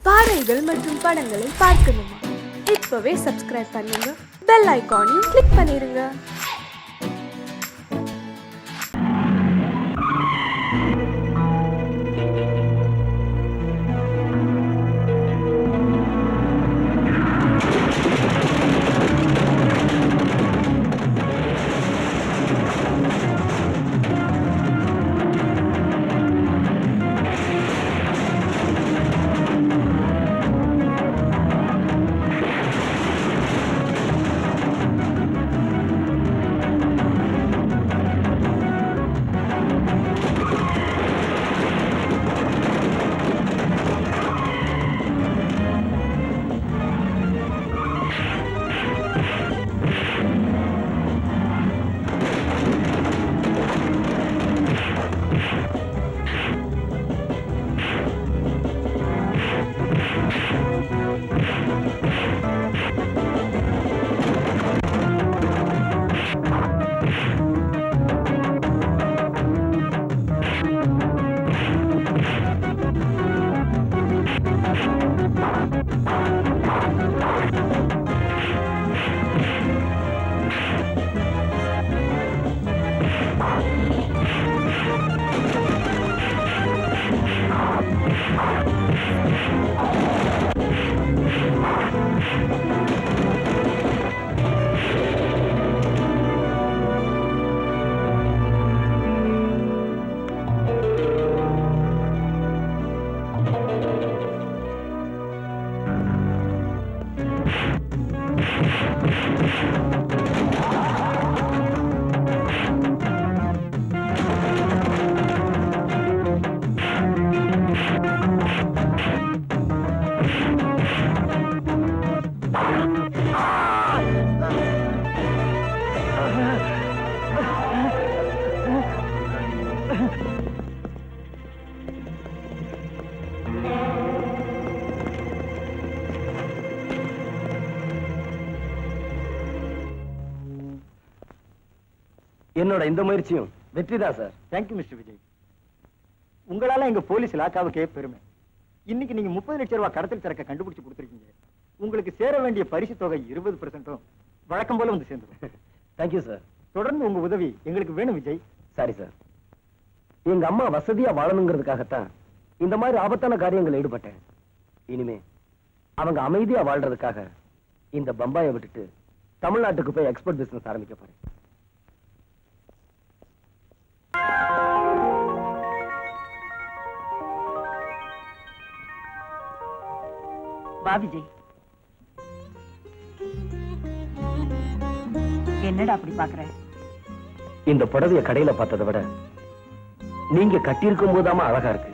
பாடல்கள் மற்றும் படங்களை பார்க்கணுமா? இப்பவே சப்ஸ்கிரைப் பண்ணுங்க, பெல் ஐகானையும் கிளிக் பண்ணிருங்க. என்னோட இந்த முயற்சியும் வெற்றிதான் சார். Thank you mister Vijay. உங்களால எங்க போலீஸ் இலாக்காவுக்கே பெருமை. இன்னைக்கு நீங்க 30 லட்சம் ரூபாய் கடத்தல் சரக்கை கண்டுபிடிச்சு கொடுத்துருக்கீங்க. உங்களுக்கு சேர வேண்டிய பரிசு தொகை 20% வழக்கம் போல வந்து சேர்ந்துடும். Thank you sir. தொடர்ந்து உங்க உதவி எங்களுக்கு வேணும் விஜய். சரி சார். எங்க அம்மா வசதியா வாழணுங்கிறதுக்காகத்தான் இந்த மாதிரி ஆபத்தான காரியங்கள் ஈடுபட்டேன். இனிமே அவங்க அமைதியா வாழ்றதுக்காக இந்த பம்பாயை விட்டுட்டு தமிழ்நாட்டுக்கு போய் எக்ஸ்போர்ட் பிசினஸ் ஆரம்பிக்க போறேன். வா விஜய். என்னடா அப்படி பாக்குற? இந்த புடவைய கடையில பார்த்ததை விட நீங்க கட்டியிருக்கும் போதாம அழகா இருக்கு.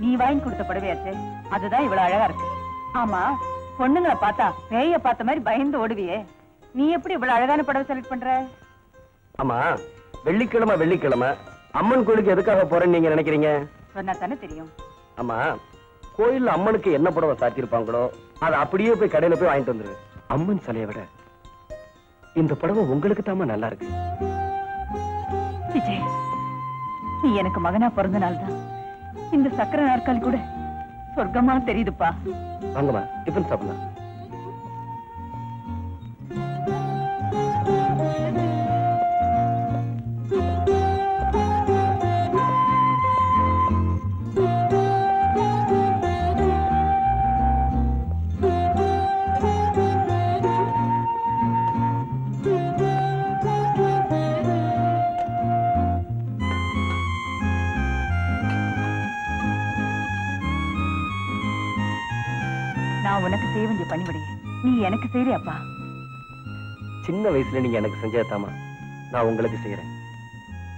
நீ வாங்கி கொடுத்த புடவையாச்சே, அதுதான் இவ்வளவு அழகா இருக்கு. ஆமா, பொண்ணுங்களை பார்த்தா பேய பார்த்த மாதிரி பயந்து ஓடுவியே, நீ எப்படி இவ்வளவு அழகான புடவை செலக்ட் பண்ற? ஆமா, வெள்ளிக்கிழமை அம்மன் கோயிலுக்கு எதுக்காக போறேன்னு நீங்க நினைக்கிறீங்க? சொன்னா தானே தெரியும். ஆமா, கோயில்ல அம்மனுக்கு என்ன புடவை சாத்திருப்பாங்களோ அதை அப்படியே போய் கடையில போய் வாங்கிட்டு வந்துரு. அம்மன் சிலையை விட இந்த புடவை உங்களுக்கு தாமா நல்லா இருக்கு. விஜய், நீ எனக்கு மகனா பிறந்தனால்தான் இந்த சக்கர நாற்காலி கூட சொர்க்கமா தெரியுதுப்பா. வாங்கம்மா, டிஃபன் சாப்பிடலாம். நான் உனக்கு செய்ய வேண்டிய பணிவிடையே நீ எனக்கு செய்யறியாப்பா? சின்ன வயசுல நீங்க எனக்கு செஞ்சதாமா நான் உங்களுக்கு செய்யறேன்.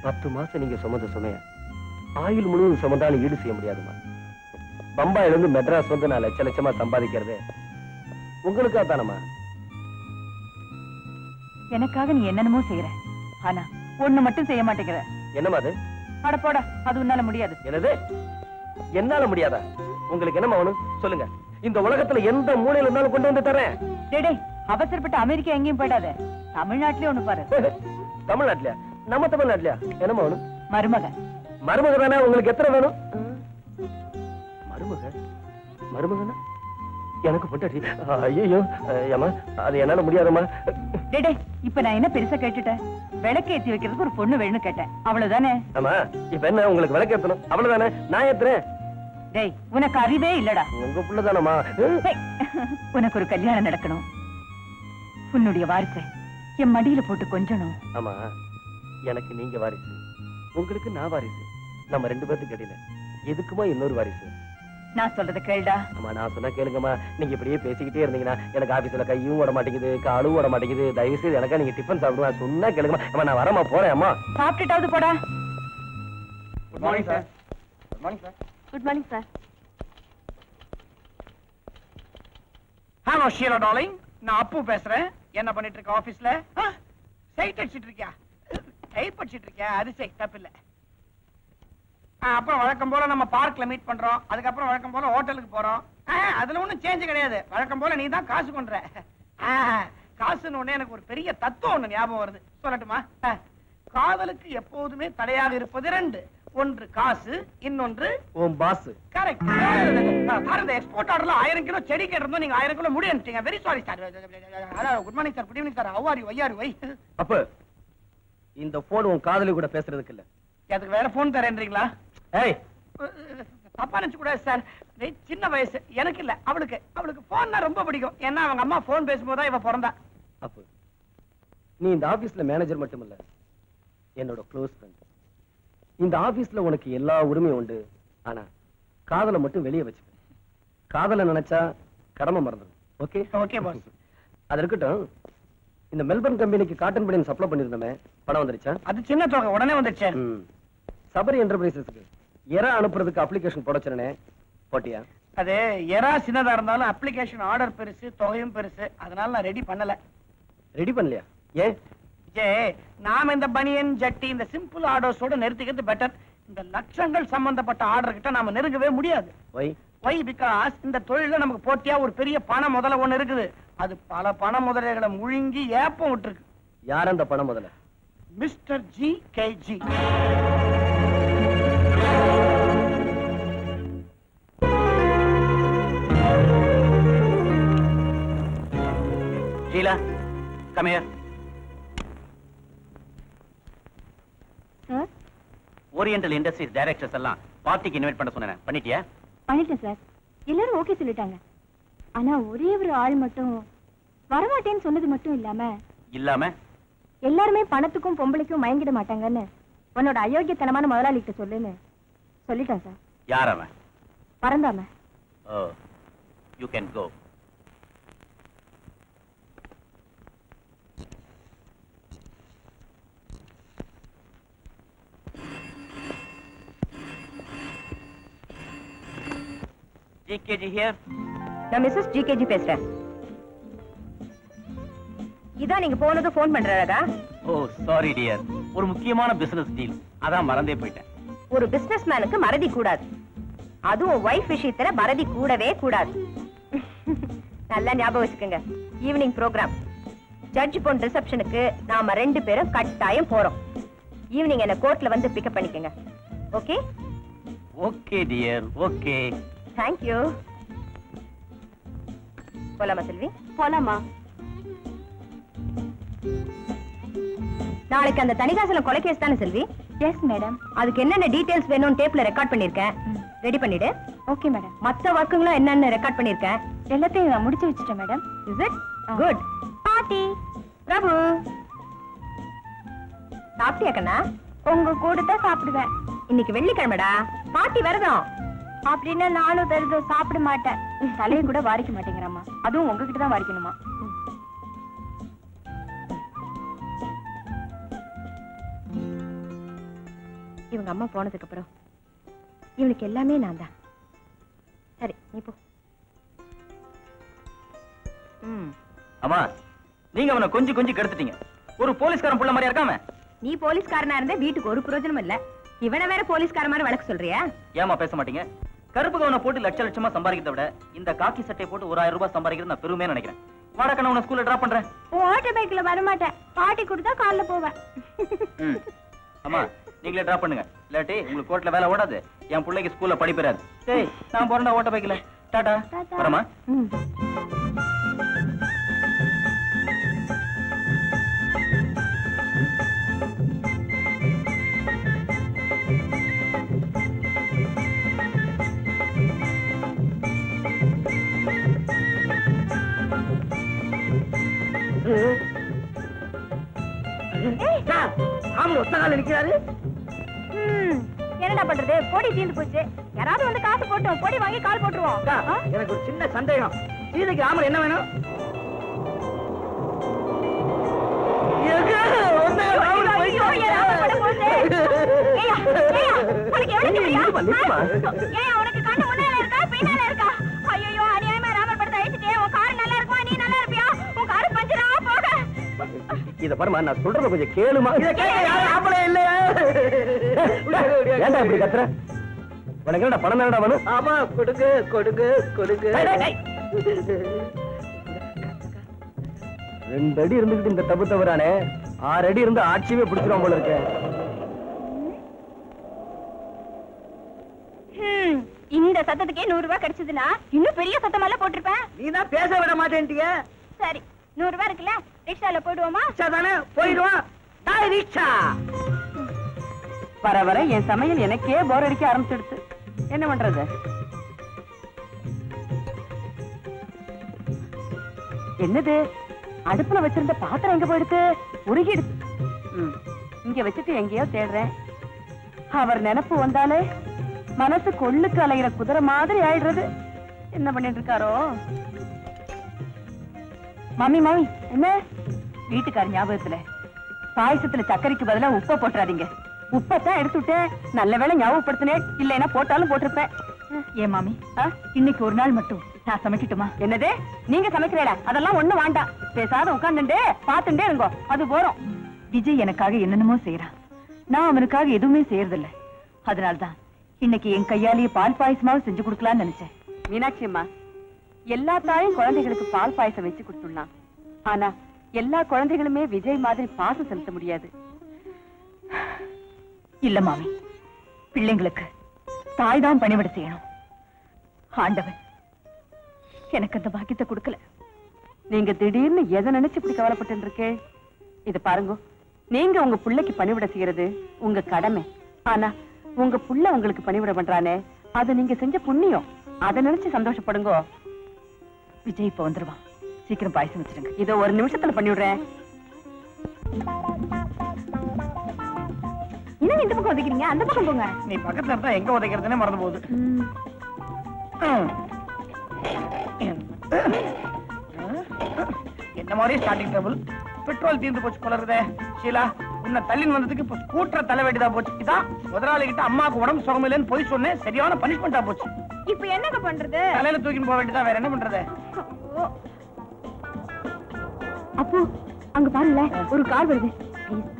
10 மாசம் நீங்க சுமந்த சுமைய ஆயுள் முழுவதும் சுமந்தாலும் ஈடு செய்ய முடியாதுமா. பம்பாயில இருந்து மெட்ராஸ் வந்து நான் லட்சமா சம்பாதிக்கிறதே உங்களுக்காக தானமா. எனக்காக நீ என்னென்னமோ செய்யற, ஆனா ஒண்ணு மட்டும் செய்ய மாட்டேங்கிற. என்னமா அது? அட போட, அது உன்னால முடியாது. என்னது என்னால முடியாதா? உங்களுக்கு என்ன வேணும் சொல்லுங்க, இந்த உலகத்துல எந்த மூலையில இருந்தாலும் கொண்டு வந்து தரேன். டேய், அவசரப்பட்டு அமெரிக்கா எங்கேயும் போயிடாத, தமிழ்நாட்டிலே ஒண்ணு பாரு. தமிழ்நாட்டுலயா? நம்ம தமிழ்நாட்டுலயா? என்ன வேணும்? மருமக. மருமக தானே? உங்களுக்கு எத்தனை வேணும்? மருமக? மருமகனா? எனக்கு பொண்டாட்டி? ஐயோ ஏமா, அது என்னால முடியாதம்மா. டேடே, இப்ப நான் என்ன பெருசா கேட்டுட்டேன்? விளக்கு ஏத்தி வைக்கிறதுக்கு ஒரு பொண்ணு வேணும்னு கேட்டேன், அவ்வளவுதானே? ஆமா, இப்ப என்ன உங்களுக்கு விளக்கு ஏத்தணும் அவ்வளவுதானே? நான் ஏத்துறேன். டேய், உனக்கு அறிவே இல்லடா. உங்க புள்ளதானம்மா. டேய், உனக்கு ஒரு கல்யாணம் நடக்கணும். உன்னுடைய வாரிசை என் மடியில போட்டு கொஞ்சணும். ஆமா, எனக்கு நீங்க வாரிசு, உங்களுக்கு நான் வாரிசு. நம்ம 2 பேத்துக்கு இடையில எதுக்குமா இன்னொரு வாரிசு? நான் சொல்றத கேளுடா. அம்மா, நான் சொன்னா கேளுங்கம்மா. நீங்க இப்படியே பேசிக்கிட்டே இருந்தீங்கன்னா எனக்கு ஆபீஸ்ல கையும் ஓட மாட்டேங்குது, காலும் ஓட மாட்டேங்குது. தயவு செய்து எனக்கா நீங்க டிஃபன் சாப்பிடுவா. சொன்னா கேளுங்கம்மா. அம்மா, நான் வரமா போறேன். அம்மா, சாப்பிட்டுட்டாவது போடா. Good morning sir. Good morning sir. Good morning sir. Hello Sheela darling, நான் அப்பு பேசுறேன். என்ன பண்ணிட்டு இருக்க ஆபீஸ்ல? சைட் அடிச்சிட்டு இருக்கியா? டைப் அடிச்சிட்டு இருக்கியா? அது சரி, தப்பில்ல. அப்புறம் வழக்கம் போல நம்ம பார்க்ல மீட் பண்றோம். அதுக்கப்புறம் வழக்கம் போல ஹோட்டலுக்கு போறோம். அதுல ஒண்ணும் சேஞ்ச் கிடையாது. வழக்கம் போல நீ தான் காசு கொண்ற. காசுன்னு ஒண்ணு எனக்கு ஒரு பெரிய தத்துவம் ஒண்ணு ஞாபகம் வருது, சொல்லட்டுமா? காதலுக்கு எப்போதுமே தடையாக இருப்பது 2. ஒன்று காசு, இன்னொன்று உன் பாஸ். கரெக்ட். பாருங்க, எக்ஸ்போர்ட் ஆர்டர்ல 1000 கிலோ செடி கேட்டிருந்தோம், நீங்க 1000 கிலோ முடி அனுப்பிட்டீங்க. Very sorry sir. Good morning sir. Good evening sir. How are you? I are why? அப்ப இந்த போன் உன் காதலி கூட பேசுறதுக்கு இல்ல. அதுக்கு வேற போன் தரேன்றீங்களா? ஏய், தப்பா நினைச்சு கூடாது சார். சின்ன வயசு எனக்கு இல்ல, அவளுக்கு. அவளுக்கு போன்னா ரொம்ப பிடிக்கும். ஏன்னா அவங்க அம்மா போன் பேசும்போது இவ பிறந்தா. அப்ப நீ இந்த ஆபீஸ்ல மேனேஜர் மட்டும் இல்ல, என்னோட க்ளோஸ் ஃப்ரெண்ட். இந்த ஆபீஸ்ல உனக்கு எல்லா உரிமையும் உண்டு. ஆனா காதலை மட்டும் வெளியே வச்சுக்க. காதலை நினைச்சா கடமை மறந்துடும். ஓகே? Okay boss. அது இருக்கட்டும். இந்த மெல்பர்ன் கம்பெனிக்கு காட்டன் பனியன் சப்ளை பண்ணிருந்தோமே, பணம் வந்துருச்சா? அது சின்ன தொகை, உடனே வந்துச்சு. சபரி என்டர்பிரைசஸ்க்கு எரா அனுப்புறதுக்கு அப்ளிகேஷன் போட சொன்னே, போட்டியா? அது எரா சின்னதா இருந்தாலும் அப்ளிகேஷன் ஆர்டர் பெருசு, தொகையும் பெருசு. அதனால நான் ரெடி பண்ணல. ரெடி பண்ணலையா? ஏன்? நாம இந்த பனியன் ஜட்டி இந்த சிம்பிள் ஆர்டர்ஸோட நிறுத்திக்கிறது பெட்டர். இந்த லட்சங்கள் சம்பந்தப்பட்ட ஆர்டர் கிட்ட நாம நெருங்கவே முடியாது. வை பிகாஸ் இந்த தொழில நமக்கு போட்டியா ஒரு பெரிய பண முதல ஒண்ணு இருக்குது. அது பல பண முதலைகளை முழுங்கி ஏப்பம் விட்டுருக்கு. யார் அந்த பணம் முதல்ல? Mister GKG. Sheela, come here. Sir, Oriental Industries directors எல்லாம் பார்ட்டிக்கு இன்வைட் பண்ண சொன்னேன். பண்ணிட்டியா? பண்ணிட்டேன் சார். எல்லாரும் ஓகே சொல்லிட்டாங்க. ஆனா ஒரே ஒரு ஆள் மட்டும் வரமாட்டேன்னு சொன்னது மட்டும் இல்லாம எல்லாருமே பணத்துக்கும் பொம்பளைக்கும் மயங்கிட மாட்டாங்கன்னு உன்னோட அயோக்கியத்தனமான முதலாளிகிட்ட சொல்லுன்னு சொல்லிட்டான் சார். யார் அவன்? பறந்தாம. Oh, you can go. GKG here. நான் மிஸ்ஸஸ் GKG பேசுறேன். இதான் நீங்க போனது போன் பண்றதா? Oh, sorry dear. ஒரு முக்கியமான பிசினஸ் டீல், அதான் மறந்தே போயிட்டேன். ஒரு பிசினஸ் மேனுக்கு மறதி கூடாது. அதுவும் வைஃப் விஷயத்துல மறதி கூடவே கூடாது. நல்லா ஞாபகம் வச்சுக்கோங்க. ஈவினிங் ப்ரோக்ராம் ஜட்ஜ் பொன் ரிசப்ஷனுக்கு நாம 2 பேரும் கட்டாயம் போறோம். ஈவினிங் என்ன கோர்ட்ல வந்து பிக்கப் பண்ணிக்கங்க. Okay? Okay dear, okay. Thank you. போலாமா செல்வி? போலாமா? நாளைக்கு அந்த தணிகாசலம் கொலை கேஸ் தானே செல்வி? Yes madam. அதுக்கு என்னென்ன டீடைல்ஸ் வேணும்னு டேப்ல ரெக்கார்ட் பண்ணிருக்கேன். ரெடி பண்ணிடு. Okay madam. மத்த ஒர்க்குங்களும் என்னென்ன ரெக்கார்ட் பண்ணிருக்கேன். எல்லாத்தையும் நான் முடிச்சு வச்சுட்டேன் மேடம். Is it good? பாட்டி, பிரபு, சாப்பிட்டியா கண்ணா? உங்க கூட தான் சாப்பிடுவேன். இன்னைக்கு வெள்ளிக்கிழமைடா, பாட்டி விரதம். அப்படின்னா நானும் விரதம் சாப்பிட மாட்டேன். தலையை கூட வாரிக்க மாட்டேங்கிறாமா. அதுவும் உங்ககிட்ட தான் வாரிக்கணுமா? இவங்க அம்மா போனதுக்கு அப்புறம் இவனுக்கு எல்லாமே நான் தான். சரி, நீ போ. அம்மா, நீங்க அவனை கொஞ்சம் கொஞ்சம் கெடுத்துட்டீங்க. ஒரு போலீஸ்காரன் புள்ள மாதிரியா இருக்காம? நீ போலீஸ்காரனா இருந்தா வீட்டுக்கு ஒரு பிரயோஜனம் இல்ல. இவனை வேற போலீஸ்கார மாதிரி வழக்கு சொல்றியா? ஏமா பேச மாட்டீங்க? கருப்பு கவனை போட்டு லட்ச லட்சமா சம்பாதிக்கிறத விட இந்த காக்கி சட்டை போட்டு ஒரு 1000 ரூபாய் சம்பாதிக்கிறது நான் பெருமையா நினைக்கிறேன். வாடகை உன ஸ்கூல்ல டிராப் பண்றேன். ஓட்டர் பைக்ல வர மாட்டேன். பாட்டி கூட தான் கால்ல போவேன். அம்மா, நீங்களே டிராப் பண்ணுங்க. இல்லாட்டி உங்களுக்கு கோர்ட்ல வேலை ஓடாது. என் பிள்ளைக்கு ஸ்கூல்ல படிப்பறாது. டேய், நான் போறேன்டா ஓட்ட பைக்ல. டாடா டாடா. வரமா ம். ஆமா ஒத்த கால நிக்கிறாரு. ம். என்னடா பண்றது? பொடி தீர்ந்து போச்சு. யாராவது வந்து காசு போட்டோம், பொடி வாங்கி கால் போட்டுருவோம். அக்கா, எனக்கு ஒரு சின்ன சந்தேகம். சீதைக்கு ராமர் என்ன வேணும்? ஐயோ, என் ராமர் படம் போகுது. ஏய்யா, ஏய்யா, உனக்கு எவ்வளவு தெரியா? நில்லுமா. ஏய்யா, உனக்கு கண்ணு முன்னால இருக்கா, பின்னால இருக்கா? ஐயோ, அநியாயமா ராமர் படத்தை அழிச்சிட்டே. உன் கார் நல்லா இருக்குமா? நீ நல்லா இருப்பியா? உன் கார் பஞ்சரா போக. இத பாருமா, நான் சொல்றத கொஞ்சம் கேளுமா. ஏன்டா இப்படி கத்துற? உனக்கு என்னடா பணம் தானடா வேணும்? ஆமா, கொடுங்க கொடுங்க கொடுங்க. 2 அடி இருந்துகிட்டு இந்த தப்பு தவறானே, 6 அடி இருந்து ஆட்சியவே பிடிச்சிரும் போல இருக்க. இந்த சத்தத்துக்கே 100 ரூபாய் கிடைச்சதுன்னா இன்னும் பெரிய சத்தமால போட்டிருப்பேன். நீதான் பேச விட மாட்டேன்ட்டிய. சரி, 100 ரூபாய் இருக்குல்ல, ரிக்ஷால போயிடுவோமா? தானே போயிடுவான். டாய் ரிக்ஷா. வர வர என் சமையல் எனக்கே போர் அடிக்க ஆரம்பிச்சிடுச்சு. என்ன பண்றது? என்னது? அடுப்புல வச்சிருந்த பாத்திரம் எங்க போயிடுத்து? உருகிடுச்சு. இங்க வச்சுட்டு எங்கேயோ தேடுறேன். அவர் நினைப்பு வந்தாலே மனசு கொள்ளுக்கு அலைகிற குதிரை மாதிரி ஆயிடுறது. என்ன பண்ணிட்டு இருக்காரோ? மாமி மாமி, என்ன வீட்டுக்கார ஞாபகத்துல பாயசத்துல சர்க்கரைக்கு பதிலா உப்பை போட்டுறாதீங்க. உப்பத்தான் எடுத்துட்டேன். நல்ல வேளை ஞாபகப்படுத்தினேன், இல்லைன்னா போட்டாலும் போட்டிருப்பேன். ஏன் மாமி, இன்னைக்கு ஒரு நாள் மட்டும் நான் சமைக்கட்டுமா? என்னது? நீங்க சமைக்கிறீங்களா? அதெல்லாம் ஒண்ணு வேண்டாம். பேசாத உட்கார்ந்துட்டே பாத்துட்டே இருங்கோ, அது போறோம். விஜய் எனக்காக என்னென்னமோ செய்யறான். நான் அவனுக்காக எதுவுமே செய்யறதில்ல. அதனால்தான் இன்னைக்கு என் கையாலேயே பால் பாயசமாவது செஞ்சு கொடுக்கலாம்னு நினைச்சேன். மீனாட்சி அம்மா, எல்லா தாயும் குழந்தைகளுக்கு பால் பாயசம் வச்சு கொடுத்துடலாம். ஆனா எல்லா குழந்தைகளுமே விஜய் மாதிரி பாசம் செலுத்த முடியாது. இல்ல மாமி, பிள்ளைங்களுக்கு தாய் தான் பணிவிட செய்யணும். ஆண்டவன் எனக்கு அந்த பாக்கியத்தை கொடுக்கல. நீங்க திடீர்னு எதை நினைச்சு இப்படி கவலைப்பட்டு இருக்கே? இது பாருங்க, நீங்க உங்க பிள்ளைக்கு பணிவிட செய்யறது உங்க கடமை. ஆனா உங்க புள்ள உங்களுக்கு பணிவிட பண்றானே, அது நீங்க செஞ்ச புண்ணியம். அதை நினைச்சு சந்தோஷப்படுங்க. விஜய் இப்ப வந்துருவான். சீக்கிரம் பாயசம் வச்சிருங்க. இதோ ஒரு நிமிஷத்துல பண்ணிவிடுறேன். என்ன இந்த பக்கம் ஒதுக்கிறீங்க? அந்த பக்கம் போங்க. நீ பக்கத்துல இருந்தா எங்க உதைக்கிறதுனே மறந்து போகுது. என்ன மாதிரி ஸ்டார்டிங் ட்ரபிள். பெட்ரோல் தீர்ந்து போச்சு போல இருக்குதே. ஷீலா, உன்னை தள்ளின்னு வந்ததுக்கு இப்ப ஸ்கூட்டரை தள்ள வேண்டியதா போச்சு. இதான் முதலாளி கிட்ட அம்மாவுக்கு உடம்பு சுகம் இல்லைன்னு போய் சொன்னேன். சரியான பனிஷ்மெண்டா போச்சு. இப்ப என்னங்க பண்றது? தலையில தூக்கின்னு போக வேண்டியதா, வேற என்ன பண்றது? அப்போ அங்க பாருங்களேன், ஒரு கார் வருது.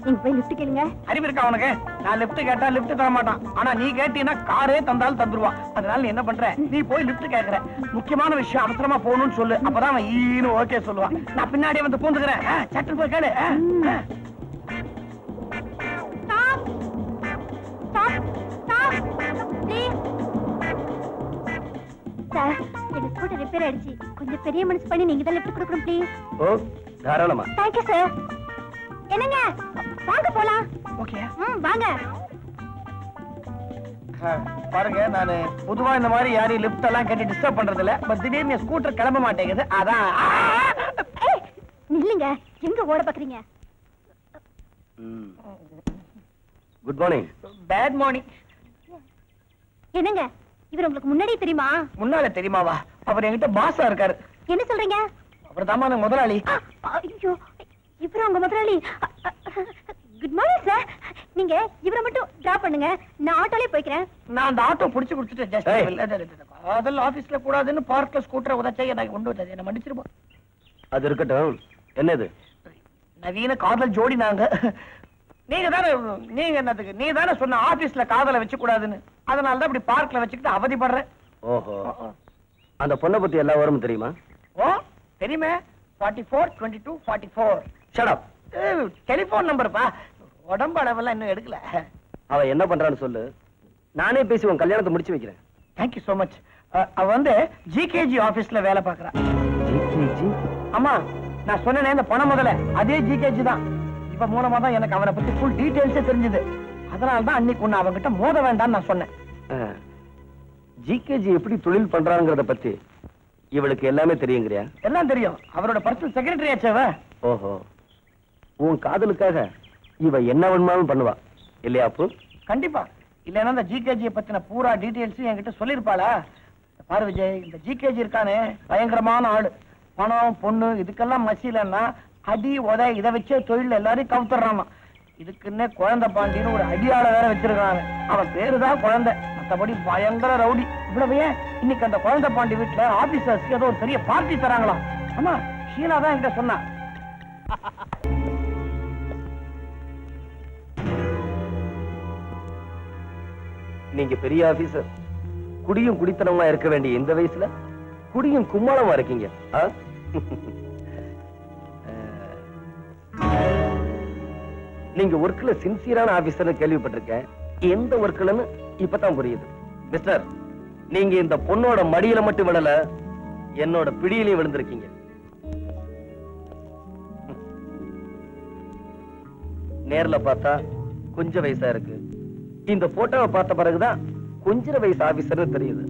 நீங்க போய் லிஃப்ட் கேளுங்க. அறிவு இருக்கா உனக்கு? நான் லிஃப்ட் கேட்டா லிஃப்ட் தர மாட்டான். ஆனா நீ கேட்டீங்கன்னா காரே தந்தாலும் தந்துருவான். அதனால நீ என்ன பண்ற? நீ போய் லிஃப்ட் கேக்குற. முக்கியமான விஷயம், அவசரமா போகணும்னு சொல்லு. அப்பதான் அவன் ஈன்னு ஓகே சொல்லுவான். நான் பின்னாடியே வந்து பூந்துக்கிறேன். சட்டு போய் கேளு. Stop stop stop please. Sir, N scooter repair ஆயிடுச்சு. கொஞ்சம் பெரிய மனசு பண்ணி நீங்க தான் லிஃப்ட் கொடுக்கணும் ப்ளீஸ். ஓ, தாராளமா. Thank you sir. என்னங்க, வாங்க போலாம். ஓகே. வாங்க. பாருங்க, நானு பொதுவா இந்த மாதிரி யாரையும் லிஃப்ட் எல்லாம் கேட்டு டிஸ்டர்ப் பண்றது இல்ல. பட் திடீர்னு ஸ்கூட்டர் கிளம்ப மாட்டேங்குது. அதான். நில்லுங்க, எங்க ஓட பாக்குறீங்க? Good morning. Bad morning. என்னங்க, இவர் உங்களுக்கு முன்னாடியே தெரியுமா? முன்னால தெரியுமாவா? அவர் என்கிட்ட பாஸா இருக்காரு. என்ன சொல்றீங்க? அவர் தாமா முதலாளி. ஐயோ, இவரு உங்க முதலாளி. Good morning sir. நீங்க இவரை மட்டும் டிராப் பண்ணுங்க, நான் ஆட்டோலயே போய்க்கிறேன். நான் அந்த ஆட்டோ புடிச்சு கொடுத்துட்டு ஜஸ்ட் ஏய். அதெல்லாம் ஆபீஸ்ல கூடாதுன்னு பார்க்ல ஸ்கூட்டரை உதச்சா எனக்கு கொண்டு வந்தது. என்ன மன்னிச்சிருப்போம். அது இருக்கட்டும். என்னது? நவீன காதல் ஜோடி நாங்க. நீங்க தானே என்னதுக்கு நீ தானே சொன்ன ஆபீஸ்ல காதலை வச்சு கூடாதுன்னு. அதனால தான் இப்படி பார்க்ல வச்சுக்கிட்டு அவதிப்படுறேன். ஓஹோ, அந்த பொண்ணை பத்தி எல்லா விவரமும் தெரியுமா? ஓ தெரியுமே. 44 22 44. Shut up. டெலிபோன் நம்பர் பா. உடம்பு அளவெல்லாம் இன்னும் எடுக்கல. அவ என்ன பண்றான்னு சொல்லு. நானே பேசி உன் கல்யாணத்தை முடிச்சு வைக்கிறேன். Thank you so much. அவ வந்து ஜிகேஜி ஆபீஸ்ல வேலை பாக்குறா. ஜிகேஜி? ஆமா, நான் சொன்னேனே இந்த பணம் முதல்ல அதே ஜிகேஜி தான். இவ மூலமா தான் எனக்கு அவனை பத்தி ஃபுல் டீடைல்ஸே தெரிஞ்சது. அதனாலதான் அன்னைக்கு ஒண்ணு அவங்கிட்ட மோத வேண்டாம்னு நான் சொன்னேன். ஜிகேஜி எப்படி தொழில் பண்றாங்கிறத பத்தி இவளுக்கு எல்லாமே தெரியுங்கிறியா? எல்லாம் தெரியும். அவரோட பர்சனல் செக்ரட்டரி ஆச்சவ. ஓஹோ, உன் காதலுக்காக இவ என்ன வேணுமாலும் பண்ணுவா இல்லையா? அப்பு கண்டிப்பா. இல்லன்னா இந்த ஜிகேஜியை பத்தின பூரா டீடைல்ஸ் என்கிட்ட சொல்லிருப்பாளா? பாரு விஜய், இந்த ஜிகேஜி இருக்கானே பயங்கரமான ஆளு. பணம் பொண்ணு இதுக்கெல்லாம் மசிலன்னா அடி உதை இதை வச்சே தொழில் எல்லாரையும் கவுத்துறான். இதுக்குன்னே குழந்தை பாண்டின்னு ஒரு அடியாள வேற வச்சிருக்காங்க. அவன் பேருதான் குழந்தை, மற்றபடி பயங்கர ரவுடி. இவ்வளவு ஏன், இன்னைக்கு அந்த குழந்தை பாண்டி வீட்டுல ஆபீசர்ஸ்க்கு ஏதோ ஒரு பெரிய பார்ட்டி தராங்களாம். ஆமா, ஷீலா தான் என்கிட்ட சொன்னா. நீங்க பெரிய ஆபீசர், குடியும் குடித்தனமா இருக்க வேண்டிய இந்த வயசுல குடியும் கும்மாளமா இருக்கீங்க. நீங்க ஒர்க்ல சின்சியரான ஆபீசர் கேள்விப்பட்டிருக்கேன். எந்த ஒர்க்லன்னு இப்பதான் புரியுது. மிஸ்டர், நீங்க இந்த பொண்ணோட மடியில மட்டும் விடல, என்னோட பிடியிலையும் விழுந்திருக்கீங்க. நேர்ல பார்த்தா கொஞ்சம் வயசா இருக்கு. இந்த போட்டோவை பார்த்த பிறகுதான் கொஞ்ச வயசு ஆபீசர் தெரியுது.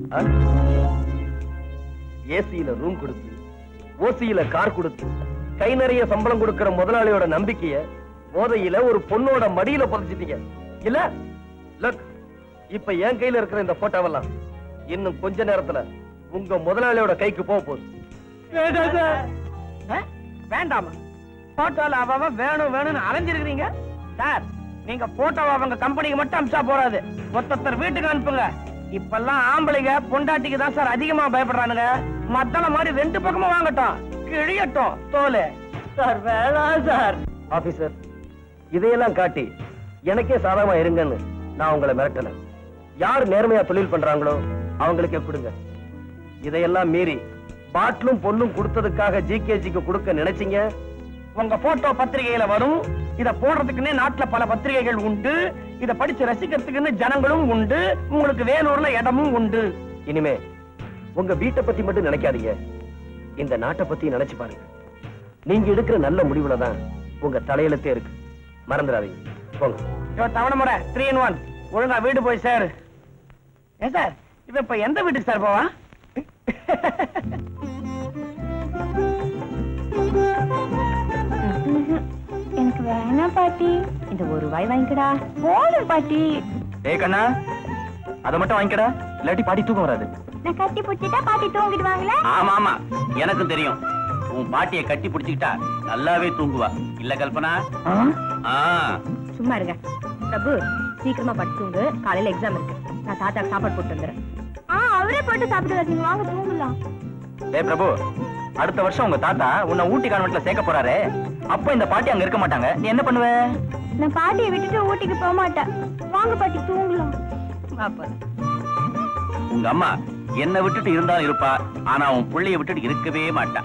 ஏசியில ரூம் கொடுத்து, ஓசியில கார் கொடுத்து, கை நிறைய சம்பளம் கொடுக்கிற முதலாளியோட நம்பிக்கைய போதையில ஒரு பொண்ணோட மடியில புதைச்சிட்டீங்க இல்ல? லுக், இப்ப என் கையில இருக்கிற இந்த போட்டோவெல்லாம் இன்னும் கொஞ்ச நேரத்துல உங்க முதலாளியோட கைக்கு போக போகுது. வேண்டாமா? போட்டோல அவ வேணும் வேணும்னு அலைஞ்சிருக்கீங்க சார். நீங்க போட்டோவை அவங்க கம்பெனிக்கு மட்டும் அனுப்பிச்சா போறாது, மொத்தத்தர் வீட்டுக்கு அனுப்புங்க. இப்பெல்லாம் ஆம்பளைங்க பொண்டாட்டிக்கு தான் சார் அதிகமா பயப்படுறானுங்க. மத்தள மாதிரி ரெண்டு பக்கமும் வாங்கட்டும், கிழியட்டும் தோலு. சார் வேணாம் சார். ஆபீசர், இதையெல்லாம் காட்டி எனக்கே சாதகமா இருங்கன்னு நான் உங்களை மிரட்டல. யார் நேர்மையா தொழில் பண்றாங்களோ அவங்களுக்கே கொடுங்க. இதையெல்லாம் மீறி பாட்டிலும் பொண்ணும் கொடுத்ததுக்காக ஜிகேஜிக்கு கொடுக்க நினைச்சீங்க, உங்க போட்டோ பத்திரிகையில வரும். இத போடுறதுக்குன்னே நாட்டுல பல பத்திரிகைகள் உண்டு. இத படிச்சு ரசிக்கிறதுக்குன்னு ஜனங்களும் உண்டு. உங்களுக்கு வேலூர்ல இடமும் உண்டு. இனிமே உங்க வீட்டை பத்தி மட்டும் நினைக்காதீங்க, இந்த நாட்டை பத்தி நினைச்சு பாருங்க. நீங்க எடுக்கிற நல்ல முடிவுல தான் உங்க தலையெழுத்தே இருக்கு. மறந்துடாதீங்க. போங்க. தவணை முறை 3 in 1. ஒழுங்கா வீடு போய் சார். ஏன் சார், இவ இப்ப எந்த வீட்டுக்கு சார் போவா? எனக்கு வேணாம் பாட்டி. இந்த ஒரு வாய் வாங்கிக்கடா. போதும் பாட்டி. ஏய் கண்ணா, அதை மட்டும் வாங்கிக்கடா, இல்லாட்டி பாட்டி தூக்கம் வராது. நான் கட்டி பிடிச்சிட்டா பாட்டி தூங்கிடுவாங்களே. ஆமா ஆமா, எனக்கும் தெரியும். உன் பாட்டியை கட்டி பிடிச்சுக்கிட்டா நல்லாவே தூங்குவா இல்ல கல்பனா? சும்மா இருங்க பிரபு, சீக்கிரமா படுத்துங்க. காலையில எக்ஸாம் இருக்கு. நான் தாத்தாக்கு சாப்பாடு போட்டு வந்துடுறேன். அவரே போட்டு சாப்பிட்டு நீங்க வாங்க தூங்கலாம். ஏய் பிரபு, அடுத்த வருஷம் உங்க தாத்தா உன்னை ஊட்டி கான்வென்ட்ல சேர்க்க போறாரு. அப்ப இந்த பாட்டி அங்க இருக்க மாட்டாங்க, நீ என்ன பண்ணுவ? நான் பாட்டியை விட்டுட்டு ஊட்டிக்கு போக மாட்டேன். வாங்க பாட்டி தூங்கலாம். உங்க அம்மா என்ன விட்டுட்டு இருந்தாலும் இருப்பா, ஆனா உன் புள்ளைய விட்டுட்டு இருக்கவே மாட்டா.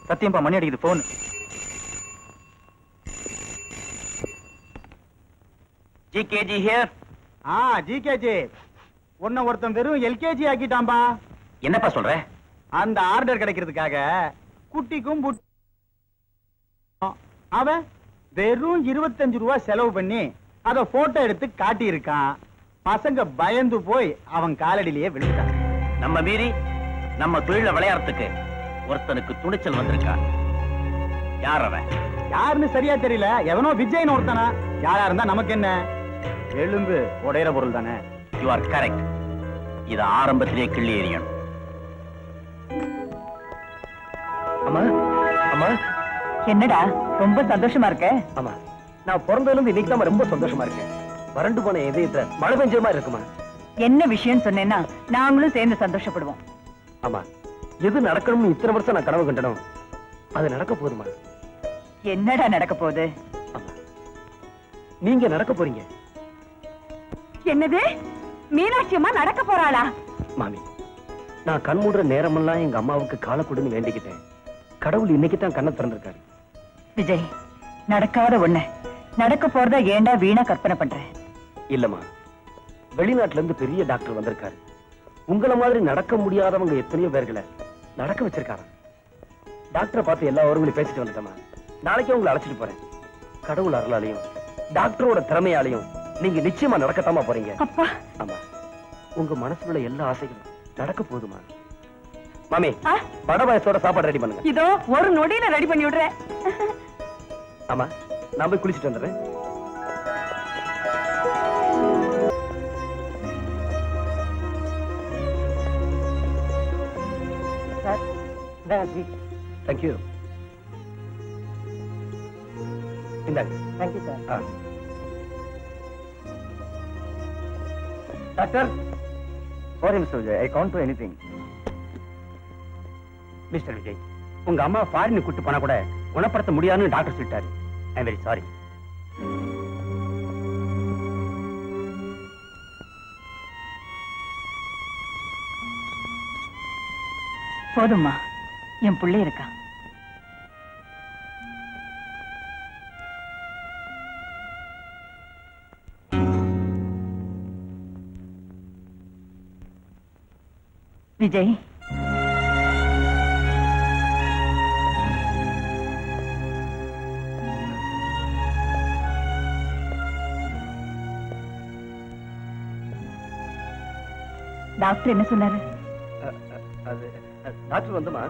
சத்தியம்பா, மணி அடிக்குது, போன். GKG here. ஜிகேஜி உன்னை ஒருத்தன் வெறும் எல்கேஜி ஆக்கிட்டான்பா. என்னப்பா சொல்ற? அந்த ஆர்டர் கிடைக்கிறதுக்காக குட்டிக்கும் அவன் வெறும் 25 ரூபாய் செலவு பண்ணி அத போட்டோ எடுத்து காட்டி இருக்கான். பசங்க பயந்து போய் அவன் காலடியிலேயே விழுந்துட்டான். நம்ம மீறி நம்ம தொழில விளையாடுறதுக்கு ஒருத்தனுக்கு துணிச்சல் வந்திருக்கா. யார் அவன்? யாருன்னு சரியா தெரியல. எவனோ விஜய்னு ஒருத்தனா. யாரா இருந்தா நமக்கு என்ன? எலும்பு உடையிற பொருள் தானே. You are correct. இத ஆரம்பத்திலே கிள்ளி எறியணும். அம்மா, அம்மா. என்னடா ரொம்ப சந்தோஷமா இருக்க? ஆமா, நான் பிறந்ததுல இருந்து இன்னைக்கு தான் ரொம்ப சந்தோஷமா இருக்கேன். வறண்டு போன இதயத்துல மழை பெஞ்ச மாதிரி இருக்குமா? என்ன விஷயம் சொன்னேன்னா நாங்களும் சேர்ந்து சந்தோஷப்படுவோம். ஆமா, எது நடக்கணும்னு இத்தனை வருஷம் நான் கனவு கண்டனும் அது நடக்க போகுதுமா. என்னடா நடக்க போகுது? ஆமா, நீங்க நடக்க போறீங்க. என்னது? மீனாட்சி அம்மா நடக்க போறாளா? மாமி, நான் கண் மூடுற நேரமெல்லாம் எங்க அம்மாவுக்கு காலை கொடுன்னு வேண்டிக்கிட்டேன். கடவுள் இன்னைக்கு தான் கண்ணை திறந்திருக்காரு. விஜய், நடக்காத ஒண்ணு நடக்க போறதா ஏண்டா வீணா கற்பனை பண்ற? இல்லம்மா, வெளிநாட்டுல இருந்து பெரிய டாக்டர் வந்திருக்காரு. உங்களை மாதிரி நடக்க முடியாதவங்க எத்தனையோ பேர்களை நடக்க வச்சிருக்காங்க. டாக்டரை பார்த்து எல்லா ஊர்களையும் பேசிட்டு வந்துட்டோமா, நாளைக்கே உங்களை அழைச்சிட்டு போறேன். கடவுள் அருளாலையும் டாக்டரோட திறமையாலையும் நீங்க நிச்சயமா நடக்கத்தாமா போறீங்க. அப்பா ஆமா, உங்க மனசுல எல்லா ஆசைகளும் நடக்க போதுமா. மாமி, ஆ? பட வயசோட சாப்பாடு ரெடி பண்ணுங்க. இதோ ஒரு நொடியில ரெடி பண்ணி விடுறேன். ஆமா, நான் போய் குளிச்சுட்டு வந்துடுறேன். தேங்க்யூ. இந்தாங்க. Thank you sir. ஆ. Doctor, sorry mister Vijay, I can't do anything. Mister Vijay, உங்க அம்மா ஃபாரின் கூட்டு போனா கூட குணப்படுத்த முடியாதுன்னு டாக்டர் சொல்லிட்டாரு. I am very sorry. போதும்மா, என் பிள்ளை இருக்கா. விஜய், டாக்டர் என்ன சொன்னாரு? அது டாக்டர் வந்துமா,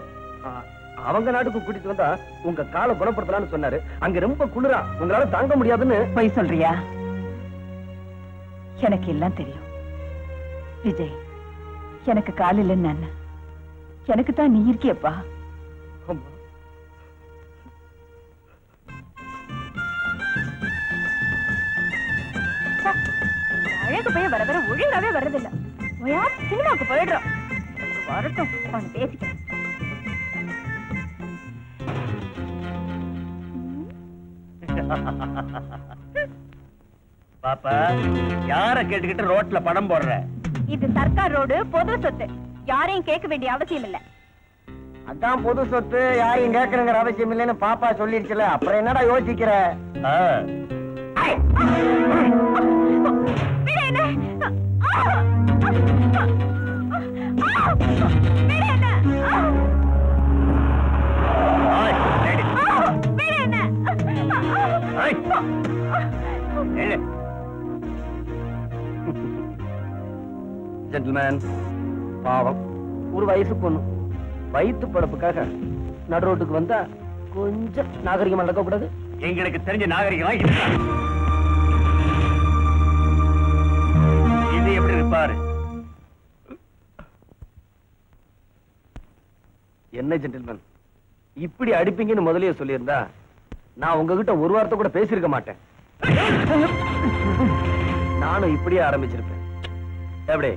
அவங்க நாட்டுக்கு கூட்டிட்டு வந்தா உங்க காலை குணப்படுத்தலாம்னு சொன்னாரு. அங்க ரொம்ப குளிரா, உங்களால தாங்க முடியாதுன்னு. போய் சொல்றியா? எனக்கு எல்லாம் தெரியும் விஜய். எனக்கு கால் இல்லைன்னு நான், எனக்கு தான் நீ இருக்கியப்பா. ஆமா. அழகு போய் வர வர ஒழுங்காவே வர்றதில்ல. சினிமாவுக்கு போயிடுறோம். வரட்டும், அவன் பேசிக்கிறேன். பாப்பா, யார கேட்டுக்கிட்டு ரோட்ல படம் போடுற? இது சர்க்கார் ரோடு, பொது சொத்து. யாரையும் கேட்க வேண்டிய அவசியம் இல்ல. அதான் பொது சொத்து, யாரையும் கேட்கணுங்கிற அவசியம் இல்லைன்னு பாப்பா சொல்லிடுச்சுல, அப்புறம் என்னடா யோசிக்கிற? விடு என்ன? விடு என்ன? விடு என்ன? ஜென்டில்மேன், பாவம் ஒரு வயசு பொண்ணு வயிற்று பழப்புக்காக நடு ரோட்டுக்கு வந்தா கொஞ்சம் நாகரிகமா நடக்க கூடாது. எங்களுக்கு தெரிஞ்ச நாகரிகம் இதுதான். இது எப்படி இருப்பாரு? என்ன ஜென்டில்மேன், இப்படி அடிப்பீங்கன்னு முதல்லயே சொல்லியிருந்தா நான் உங்ககிட்ட ஒரு வார்த்தை கூட பேசியிருக்க மாட்டேன். நானும் இப்படியே ஆரம்பிச்சிருப்பேன். எப்படி?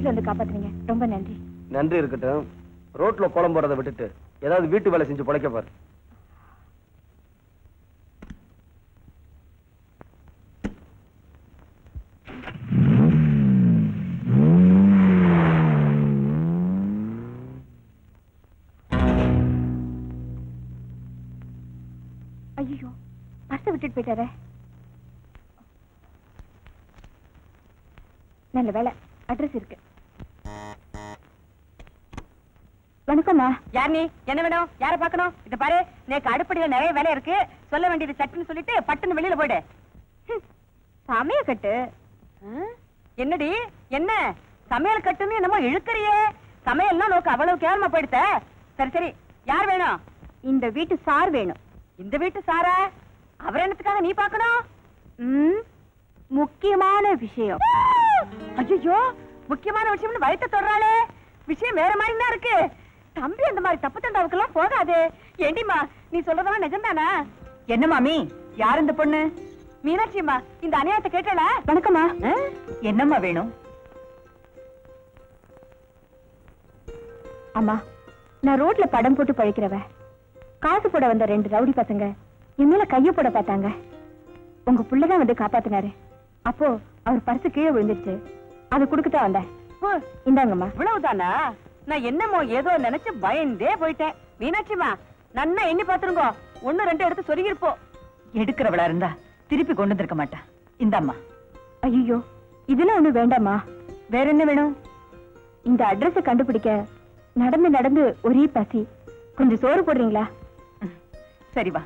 வந்து காப்பாத்துறீங்க. ரொம்ப நன்றி. நன்றி இருக்கட்டும். ரோட்ல கோலம் போறதை விட்டுட்டு ஏதாவது வீட்டு வேலை செஞ்சு பொழைக்க பாரு. ஐயோ, பர்ஸை விட்டுட்டு போயிட்டாரே. நல்ல வேலை, அட்ரஸ் இருக்கு. வணக்கம்மா. யார் நீ? என்ன வேணும்? யார பார்க்கணும்? இத பாரு, நேக்கு அடுப்படியில நிறைய வேலை இருக்கு. சொல்ல வேண்டியது சட்டுன்னு சொல்லிட்டு பட்டுன்னு வெளியில போயிடு. சமய கட்டு. என்னடி என்ன சமையல் கட்டுன்னு என்னமோ இழுக்கறியே? சமையல்லாம் நோக்கு அவ்வளவு கேவலமா போயிடுத்த. சரி சரி, யார் வேணும்? இந்த வீட்டு சார் வேணும். இந்த வீட்டு சாரா? அவர் என்னத்துக்காக நீ பார்க்கணும்? முக்கியமான விஷயம். ஐயோ, முக்கியமான விஷயம்னு வயித்த தொடறாளே. விஷயம் வேற மாதிரி தான் இருக்கு. தம்பி அந்த மாதிரி தப்பு தண்டாவுக்கெல்லாம் போகாது. ஏண்டிமா, நீ சொல்றதெல்லாம் நிஜம்தானா? என்ன மாமி, யார் இந்த பொண்ணு? மீனாட்சியம்மா, இந்த அநியாயத்தை கேட்டல. வணக்கம்மா. என்னம்மா வேணும்? அம்மா, நான் ரோட்ல படம் போட்டு பழிக்கிறவ. காசு போட வந்த 2 ரவுடி பசங்க என் மேல கைய போட பார்த்தாங்க. உங்க புள்ளதான் வந்து காப்பாத்தினாரு. அப்போ அவர் பர்சு கீழே விழுந்துருச்சு. அது குடுக்கத்தான் வந்தேன். இந்தாங்கம்மா. இவ்வளவுதானா? நான் என்னமோ ஏதோ நினைச்சு பயந்தே போயிட்டேன். மீனாட்சிமா, நன்னா எண்ணி பாத்துருங்க. 1 2 எடுத்து சொருகிருப்போம். எடுக்கிறவளா இருந்தா திருப்பி கொண்டு வந்திருக்க மாட்டா. இந்தாம்மா. ஐயோ, இதெல்லாம் ஒண்ணு வேண்டாமா. வேற என்ன வேணும்? இந்த அட்ரஸ கண்டுபிடிக்க நடந்து நடந்து ஒரே பசி. கொஞ்சம் சோறு போடுறீங்களா? சரி வா.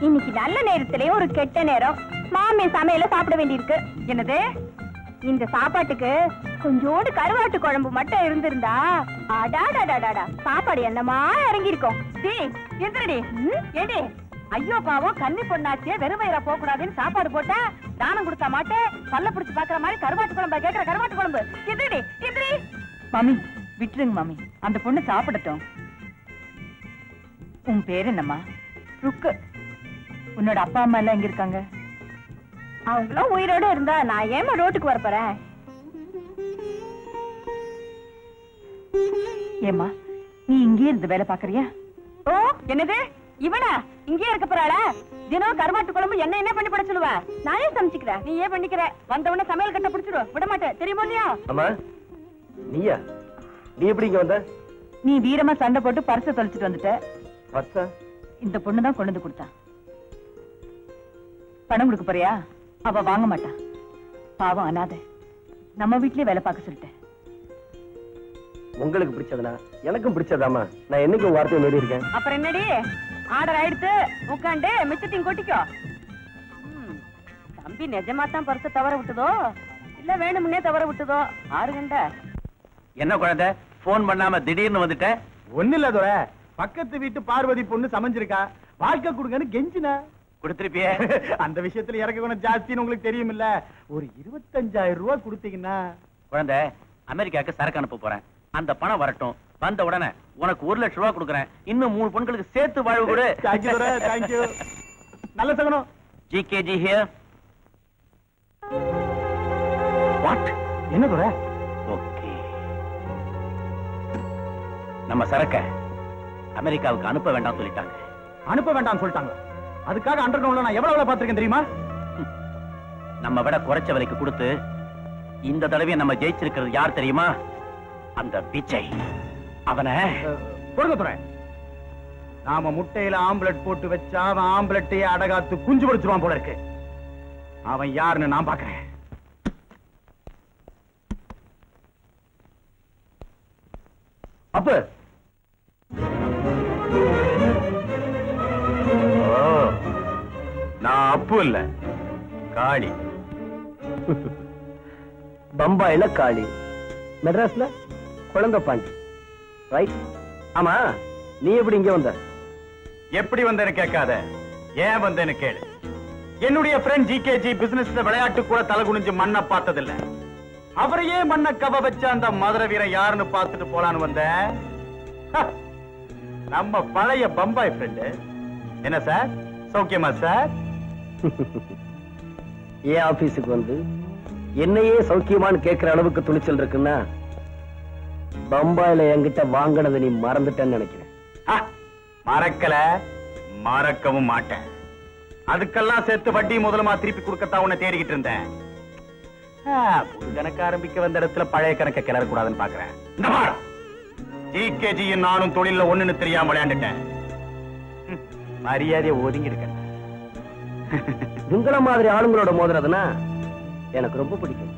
இன்னைக்கு நல்ல நேரத்திலேயே ஒரு கெட்ட நேரம். மாமி சமையல சாப்பிட வேண்டியிருக்கு. என்னது? இந்த சாப்பாட்டுக்கு கொஞ்சோடு கருவாட்டு குழம்பு மட்டும் இருந்திருந்தா அடாடாடாடா சாப்பாடு என்னமா இறங்கி இருக்கும். எந்திரடி. ஏடி, ஐயோ பாவம், கன்னி பொண்ணாச்சியே வெறும் வயிறா போக கூடாதுன்னு சாப்பாடு போட்டா தானம் கொடுத்தா மாட்டே. பல்ல புடிச்சு பாக்குற மாதிரி கருவாட்டு குழம்பு கேக்குற. கருவாட்டு குழம்பு எந்திரடி. எந்திரி மாமி. விட்டுருங்க மாமி, அந்த பொண்ணு சாப்பிடட்டும். உன் பேர் என்னம்மா? ருக்கு. உன்னோட அப்பா அம்மா எல்லாம் எங்க இருக்காங்க? அவங்களும் உயிரோட இருந்தா நான் ஏமா ரோட்டுக்கு வரப்போறேன்? ஏமா, நீ இங்கே இருந்து வேலை பாக்குறியா? ஓ, என்னது இவனா இங்கே இருக்க போறாளா? தினம் கருவாட்டு குழம்பு என்ன பண்ணி பட சொல்லுவ? நானே சமைச்சுக்கிறேன். நீ ஏன் பண்ணிக்கிற? வந்தவன சமையல் கட்ட பிடிச்சிடு. விட மாட்டேன், தெரியுமோ இல்லையா? அம்மா, நீயா? நீ எப்படி இங்க வந்த? நீ வீரமா சண்டை போட்டு பர்ஸை தொலைச்சிட்டு வந்துட்ட. பர்ஸா? இந்த பொண்ணு தான் கொண்டு வந்து கொடுத்தா. பணம் கொடுக்க போறியா? அவ வாங்க மாட்டா. பாவம் அனாதை. நம்ம வீட்லயே வேலை பார்க்க சொல்லிட்டேன். உங்களுக்கு பிடிச்சதுனா எனக்கும் பிடிச்சதாமா. நான் என்னைக்கு உங்க வார்த்தையை மீறி இருக்கேன்? அப்புறம் என்னடி, ஆர்டர் ஆயிடுத்து, உட்காந்து மிச்சத்தையும் கொட்டிக்கோ. தம்பி நிஜமா தான் பர்ஸை தவற விட்டதோ இல்ல வேணும்னே தவற விட்டதோ? 6 கண்ட. என்ன குழந்தை, போன் பண்ணாம திடீர்னு வந்துட்ட? ஒண்ணு இல்ல துரை, பக்கத்து வீட்டு பார்வதி பொண்ணு சமைஞ்சிருக்கா, வாழ்க்கை கொடுங்கன்னு கெஞ்சின. கொடுத்திருப்பியே. அந்த விஷயத்துல இறக்க குணம் ஜாஸ்தின்னு உங்களுக்கு தெரியும் இல்ல. ஒரு 25,000 ரூபாய் கொடுத்தீங்கன்னா. குழந்தை, அமெரிக்காவுக்கு சரக்கு அனுப்ப போறேன். அந்த பணம் வரட்டும். வந்த உடனே உனக்கு 1 லட்சம் ரூபாய் கொடுக்கறேன். இன்னும் 3 பொண்களுக்கு சேர்த்து வாழ்வு கொடு. தேங்க்யூ துரை, தேங்க்யூ. நல்ல சகனம். GKG here. வாட்? என்ன துரை? ஓகே, நம்ம சரக்க அமெரிக்காவுக்கு அனுப்ப வேண்டாம் சொல்லிட்டாங்க. அனுப்ப வேண்டாம் சொல்லிட்டாங்க. அதுக்காக அண்டர் கிரவுண்ட்ல நான் எவ்வளவு பாத்திருக்கேன் தெரியுமா? நம்ம விட குறைச்ச விலைக்கு கொடுத்து இந்த தடவை நம்ம ஜெயிச்சிருக்கிறது யார் தெரியுமா? அந்த விஜய். அவனை கொடுங்க துரை. நாம முட்டையில ஆம்புலட் போட்டு வச்சா அவன் ஆம்புலட்டையே அடகாத்து குஞ்சு பொடிச்சிருவான் போல இருக்கு. அவன் யாருன்னு நான் பாக்குறேன். அப்ப நான் அப்பு இல்ல, காளி. பம்பாயில காளி, மெட்ராஸ்ல குழந்தை பாண்டி. ரைட். ஆமா, நீ எப்படி இங்க வந்த? எப்படி வந்தேன்னு கேட்காத, ஏன் வந்தேன்னு கேளு. என்னுடைய ஃப்ரெண்ட் ஜிகேஜி பிசினஸ்ல விளையாட்டு கூட தலை குனிஞ்சு மண்ணை பார்த்ததில்ல. அவரையே மண்ணை கவ வச்ச அந்த மதுரை வீரன் யாருன்னு பார்த்துட்டு போலான்னு வந்த. நம்ம பழைய பம்பாய் ஃப்ரெண்டு. என்ன சார், சௌக்கியமா சார்? ஏன் ஆபீஸுக்கு வந்து என்னையே சௌக்கியமான்னு கேட்கிற அளவுக்கு துணிச்சல் இருக்குன்னா பம்பாயில என்கிட்ட வாங்கினதை நீ மறந்துட்டேன்னு நினைக்கிறேன். மறக்கல, மறக்கவும் மாட்டேன். அதுக்கெல்லாம் சேர்த்து வட்டி முதலமா திருப்பி கொடுக்கத்தான் உன்னை தேடிக்கிட்டு இருந்தேன். புது கணக்கு ஆரம்பிக்க வந்த இடத்துல பழைய கணக்க கிளறக்கூடாதுன்னு பாக்குறேன். இந்த பார், ஜிகேஜியும் நானும் தொழில ஒண்ணுன்னு தெரியாம விளையாண்டுட்டேன். மரியாதையை ஒதுங்கி இருக்க. உங்கள மாதிரி ஆளுங்களோட மோதுறதுன்னா எனக்கு ரொம்ப பிடிக்கும்.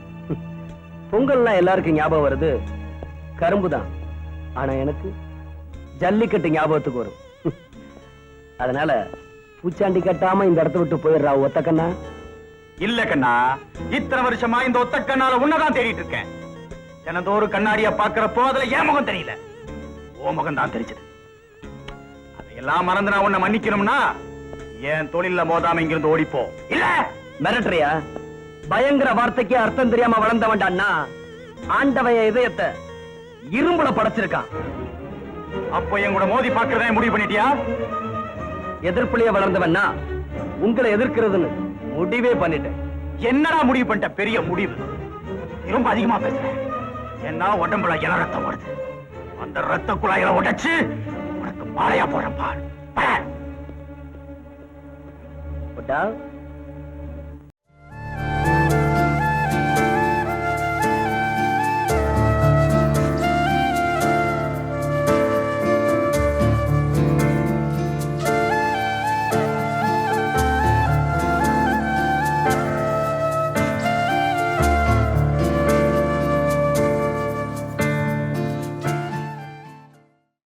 பொங்கல்னா எல்லாருக்கும் ஞாபகம் வருது கரும்பு தான். ஆனா எனக்கு ஜல்லிக்கட்டு ஞாபகத்துக்கு வரும். அதனால பூச்சாண்டி கட்டாம இந்த இடத்த விட்டு போயிடுறா ஒத்த கண்ணா. இல்ல கண்ணா, இத்தனை வருஷமா இந்த ஒத்த கண்ணால உன்னதான் தேடிட்டு இருக்கேன். தினந்தோறும் கண்ணாடிய பாக்குறப்போ அதுல என் முகம் தெரியல, ஓ முகம் தான் தெரிஞ்சது. அதையெல்லாம் மறந்து நான் உன்னை மன்னிக்கணும்னா என் தொழில மோதாம இங்கிருந்து ஓடிப்போ. இல்ல மிரட்டுறியா? பயங்கர வார்த்தைக்கு அர்த்தம் தெரியாம வளர்ந்தவன்டான்னா ஆண்டவன் இதயத்தை இரும்புல படைச்சிருக்கான். அப்போ என் கூட மோதி பாக்குறதே முடிவு பண்ணிட்டியா? எதிர்ப்புலயே வளர்ந்தவன்னா உங்களை எதிர்க்கிறதுன்னு முடிவே பண்ணிட்டேன். என்னடா முடிவு பண்ணிட்ட? பெரிய முடிவு. ரொம்ப அதிகமா பேசுறேன். என்ன உடம்புல இள ரத்தம் வருது, அந்த ரத்த குழாயில உடைச்சு உனக்கு மாலையா போறேன் பார்.